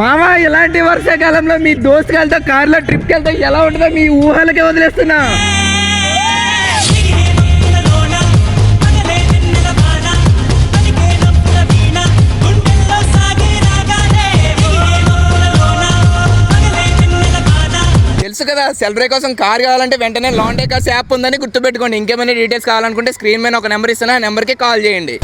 మామ ఇలాంటి వర్షాకాలంలో మీ దోస్తులతో కార్లో ట్రిప్కి వెళ్తే ఎలా ఉంటుందో మీ ఊహలకే వదిలేస్తున్నా. తెలుసు కదా, సెలబ్రే కోసం కార్ కావాలంటే వెంటనే లాండే కార్స్ యాప్ ఉందని గుర్తుపెట్టుకోండి. ఇంకేమైనా డీటెయిల్స్ కావాలనుకుంటే స్క్రీన్ మీద ఒక నెంబర్ ఇస్తాను, ఆ నెంబర్కి కాల్ చేయండి.